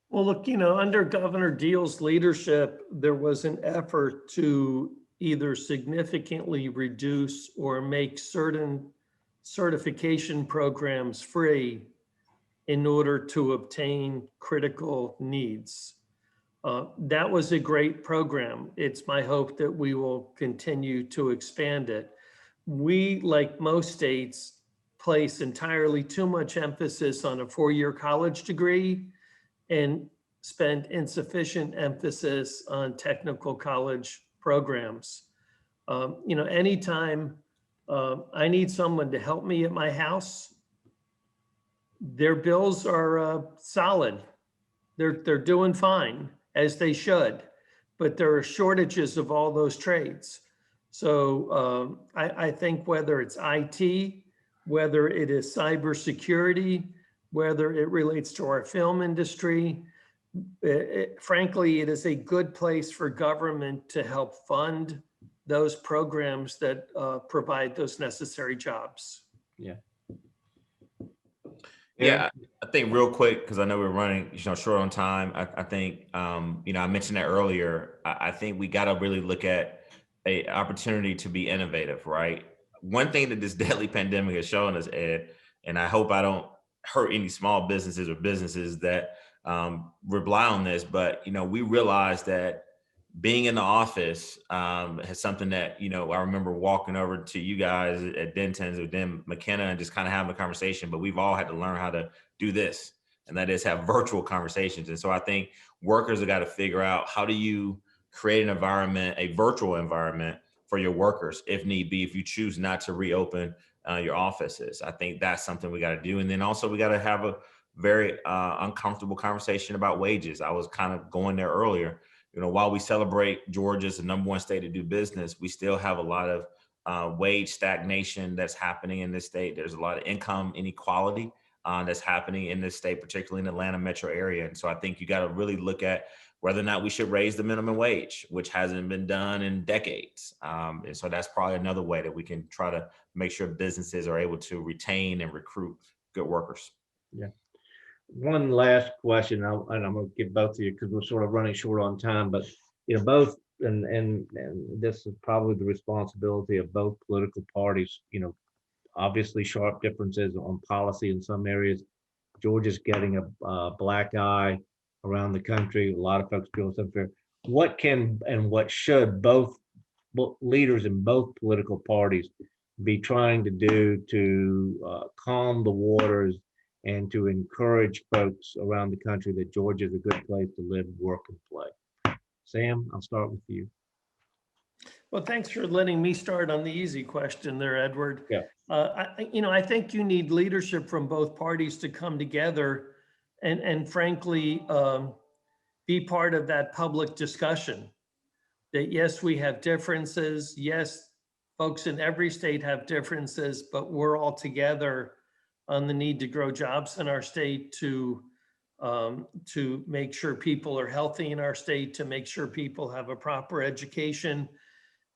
Well, look, under Governor Deal's leadership, there was an effort to either significantly reduce or make certain certification programs free in order to obtain critical needs. That was a great program. It's my hope that we will continue to expand it. We, like most states, place entirely too much emphasis on a four-year college degree and spend insufficient emphasis on technical college programs. Anytime I need someone to help me at my house, their bills are solid. They're doing fine, as they should, but there are shortages of all those trades. So I think whether it's IT, whether it is cybersecurity, whether it relates to our film industry, frankly, it is a good place for government to help fund those programs that provide those necessary jobs. Yeah, I think real quick, because I know we're running short on time. I think, I mentioned that earlier. I think we got to really look at an opportunity to be innovative, right? One thing that this deadly pandemic has shown us, Ed, and I hope I don't hurt any small businesses or businesses that rely on this, but, we realized that being in the office has something that, I remember walking over to you guys at Dentons or Dan McKenna and just kind of having a conversation, but we've all had to learn how to do this, and that is have virtual conversations. And so I think workers have got to figure out, how do you create an environment, a virtual environment for your workers, if need be, if you choose not to reopen your offices. I think that's something we got to do. And then also we got to have a very uncomfortable conversation about wages. I was kind of going there earlier. While we celebrate Georgia's the #1 state to do business, we still have a lot of wage stagnation that's happening in this state. There's a lot of income inequality that's happening in this state, particularly in the Atlanta metro area. And so I think you got to really look at whether or not we should raise the minimum wage, which hasn't been done in decades. And so that's probably another way that we can try to make sure businesses are able to retain and recruit good workers. Yeah. One last question, and I'm going to give both of you because we're sort of running short on time, but both, and this is probably the responsibility of both political parties. Obviously sharp differences on policy in some areas. Georgia's getting a black eye around the country. A lot of folks feel it's unfair. What can and what should both leaders in both political parties be trying to do to calm the waters and to encourage folks around the country that Georgia is a good place to live, work, and play? Sam, I'll start with you. Well, thanks for letting me start on the easy question there, Edward. Yeah. I think you need leadership from both parties to come together and frankly, be part of that public discussion. That yes, we have differences. Yes, folks in every state have differences, but we're all together on the need to grow jobs in our state, to make sure people are healthy in our state, to make sure people have a proper education.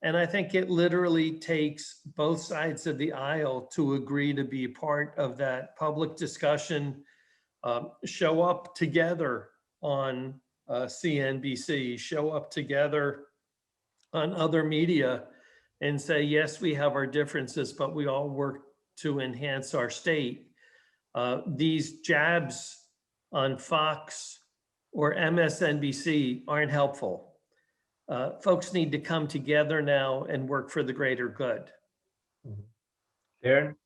And I think it literally takes both sides of the aisle to agree to be part of that public discussion, show up together on CNBC, show up together on other media and say, yes, we have our differences, but we all work to enhance our state. These jabs on Fox or MSNBC aren't helpful. Folks need to come together now and work for the greater good. Aaron?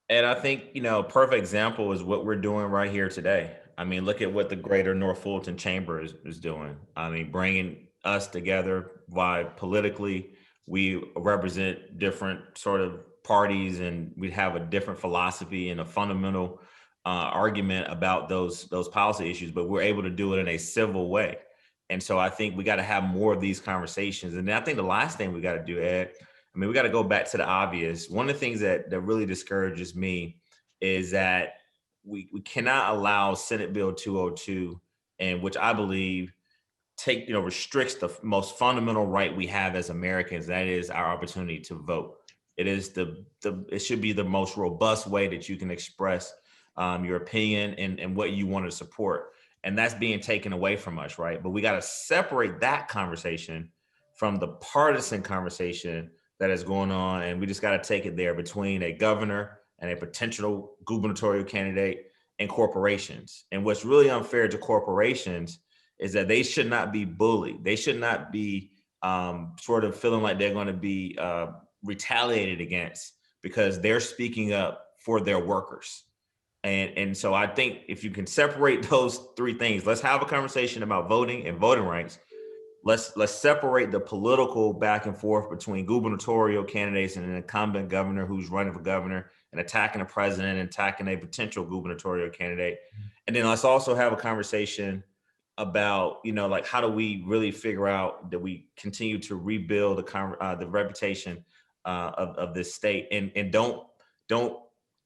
And I think, a perfect example is what we're doing right here today. I mean, look at what the Greater North Fulton Chamber is doing. I mean, bringing us together. Why politically we represent different sort of parties and we have a different philosophy and a fundamental argument about those policy issues, but we're able to do it in a civil way. And so I think we got to have more of these conversations. And then I think the last thing we got to do, Ed, we got to go back to the obvious. One of the things that really discourages me is that we cannot allow Senate Bill 202, and which I believe restricts the most fundamental right we have as Americans. That is our opportunity to vote. It is it should be the most robust way that you can express your opinion and what you want to support. And that's being taken away from us, right? But we got to separate that conversation from the partisan conversation that is going on. And we just got to take it there between a governor and a potential gubernatorial candidate and corporations. And what's really unfair to corporations is that they should not be bullied. They should not be sort of feeling like they're going to be retaliated against because they're speaking up for their workers. And so I think if you can separate those three things, let's have a conversation about voting and voting rights. Let's separate the political back and forth between gubernatorial candidates and an incumbent governor who's running for governor and attacking a president and attacking a potential gubernatorial candidate. And then let's also have a conversation about, how do we really figure out that we continue to rebuild the reputation of this state and don't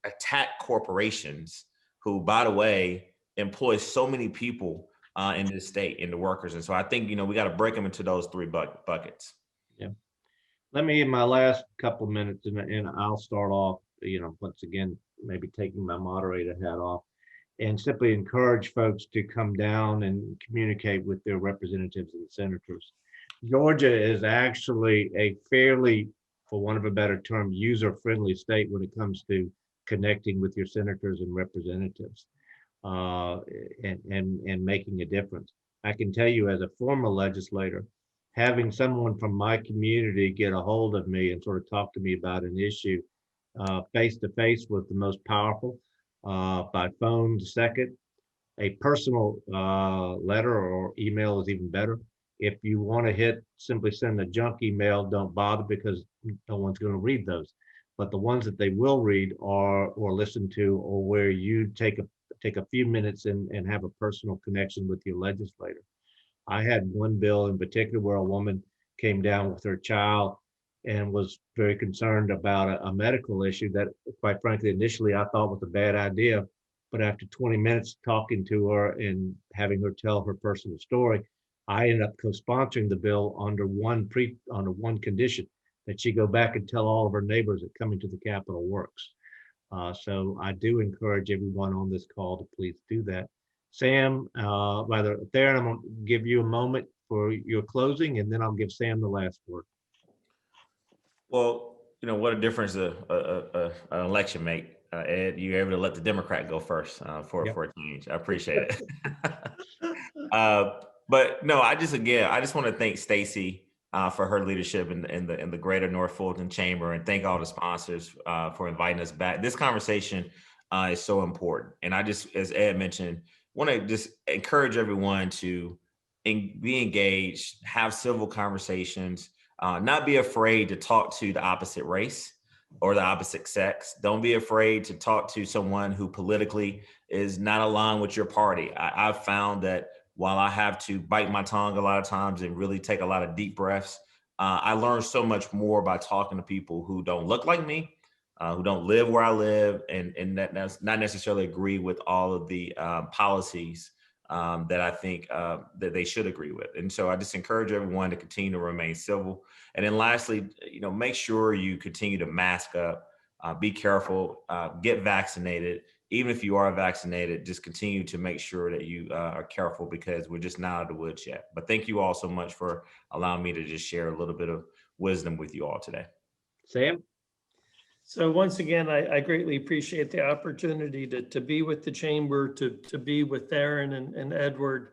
attack corporations who, by the way, employ so many people in this state, in the workers. And so I think, we got to break them into those three buckets. Yeah. Let me, in my last couple of minutes, and I'll start off, once again, maybe taking my moderator hat off and simply encourage folks to come down and communicate with their representatives and senators. Georgia is actually a fairly, for want of a better term, user-friendly state when it comes to connecting with your senators and representatives and making a difference. I can tell you as a former legislator, having someone from my community get a hold of me and sort of talk to me about an issue face-to-face was the most powerful. By phone, the second. A personal letter or email is even better. If you want to simply send a junk email, don't bother because no one's going to read those. But the ones that they will read or listen to, or where you take a few minutes and have a personal connection with your legislator. I had one bill in particular where a woman came down with her child and was very concerned about a medical issue that, quite frankly, initially I thought was a bad idea. But after 20 minutes talking to her and having her tell her personal story, I ended up co-sponsoring the bill under one condition, that she go back and tell all of her neighbors that coming to the Capitol works. So I do encourage everyone on this call to please do that. Sam, Tharon, I'm going to give you a moment for your closing, and then I'll give Sam the last word. Well, what a difference an election make. Ed, you're able to let the Democrat go first for a change. I appreciate it. But no, I just want to thank Stacy for her leadership in the greater North Fulton Chamber, and thank all the sponsors for inviting us back. This conversation is so important. And I just, as Ed mentioned, want to just encourage everyone to be engaged, have civil conversations, not be afraid to talk to the opposite race or the opposite sex. Don't be afraid to talk to someone who politically is not aligned with your party. I've found that while I have to bite my tongue a lot of times and really take a lot of deep breaths, I learn so much more by talking to people who don't look like me, who don't live where I live, and that not necessarily agree with all of the policies that I think that they should agree with. And so I just encourage everyone to continue to remain civil. And then lastly, make sure you continue to mask up, be careful, get vaccinated. Even if you are vaccinated, just continue to make sure that you are careful, because we're just not out of the woods yet. But thank you all so much for allowing me to just share a little bit of wisdom with you all today. Sam? So once again, I greatly appreciate the opportunity to be with the chamber, to be with Tharon and Edward.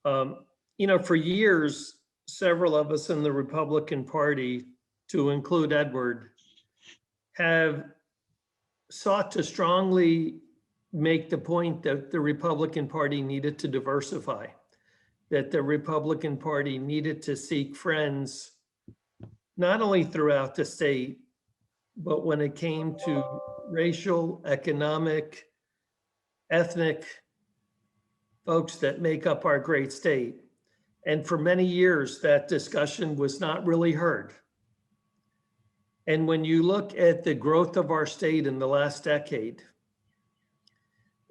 For years, several of us in the Republican Party, to include Edward, have sought to strongly make the point that the Republican Party needed to diversify, that the Republican Party needed to seek friends, not only throughout the state, but when it came to racial, economic, ethnic folks that make up our great state. And for many years, that discussion was not really heard. And when you look at the growth of our state in the last decade,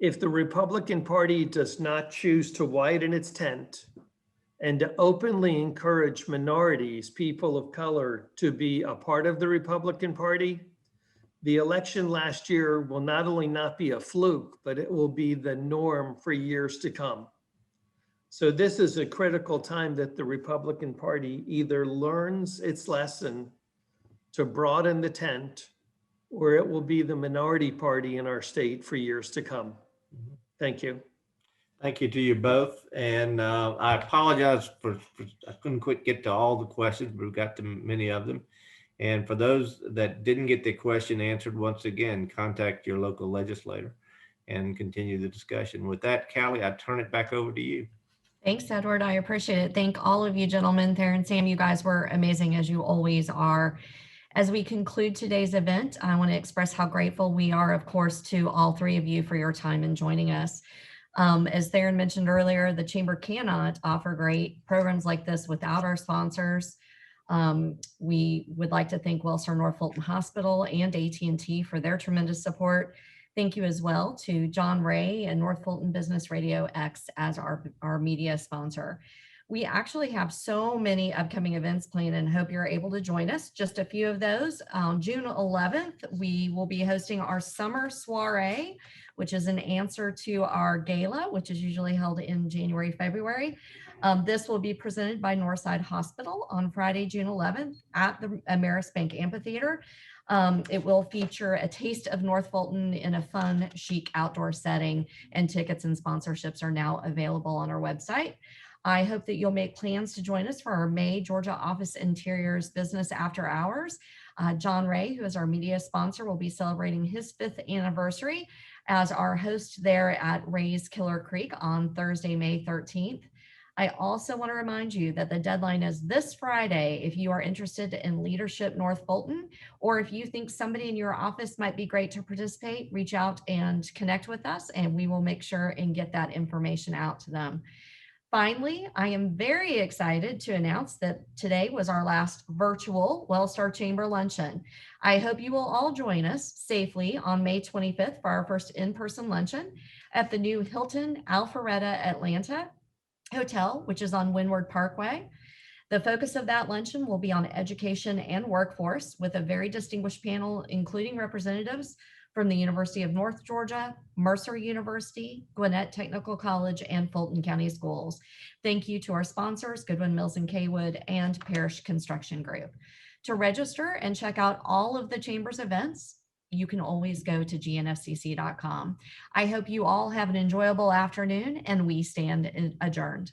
if the Republican Party does not choose to widen its tent and to openly encourage minorities, people of color, to be a part of the Republican Party, the election last year will not only not be a fluke, but it will be the norm for years to come. So this is a critical time that the Republican Party either learns its lesson to broaden the tent, or it will be the minority party in our state for years to come. Thank you. Thank you to you both. And I apologize for I couldn't quite get to all the questions, but we got to many of them. And for those that didn't get their question answered, once again, contact your local legislator and continue the discussion. With that, Callie, I turn it back over to you. Thanks, Edward. I appreciate it. Thank all of you gentlemen. Tharon, Sam, you guys were amazing, as you always are. As we conclude today's event, I want to express how grateful we are, of course, to all three of you for your time in joining us. As Tharon mentioned earlier, the Chamber cannot offer great programs like this without our sponsors. We would like to thank Wellstar North Fulton Hospital and AT&T for their tremendous support. Thank you as well to John Ray and North Fulton Business Radio X as our media sponsor. We actually have so many upcoming events planned and hope you're able to join us. Just a few of those. On June 11th, we will be hosting our summer soiree, which is an answer to our gala, which is usually held in January, February. This will be presented by Northside Hospital on Friday, June 11th at the Ameris Bank Amphitheater. It will feature a taste of North Fulton in a fun, chic outdoor setting, and tickets and sponsorships are now available on our website. I hope that you'll make plans to join us for our May Georgia Office Interiors Business After Hours. John Ray, who is our media sponsor, will be celebrating his 5th anniversary as our host there at Ray's Killer Creek on Thursday, May 13th. I also want to remind you that the deadline is this Friday if you are interested in Leadership North Fulton, or if you think somebody in your office might be great to participate, reach out and connect with us, and we will make sure and get that information out to them. Finally, I am very excited to announce that today was our last virtual Wellstar Chamber Luncheon. I hope you will all join us safely on May 25th for our first in-person luncheon. at the new Hilton Alpharetta Atlanta Hotel, which is on Windward Parkway. The focus of that luncheon will be on education and workforce, with a very distinguished panel, including representatives from the University of North Georgia, Mercer University, Gwinnett Technical College, and Fulton County Schools. Thank you to our sponsors, Goodwin Mills and Kaywood and Parrish Construction Group. To register and check out all of the Chamber's events, you can always go to gnfcc.com. I hope you all have an enjoyable afternoon, and we stand adjourned.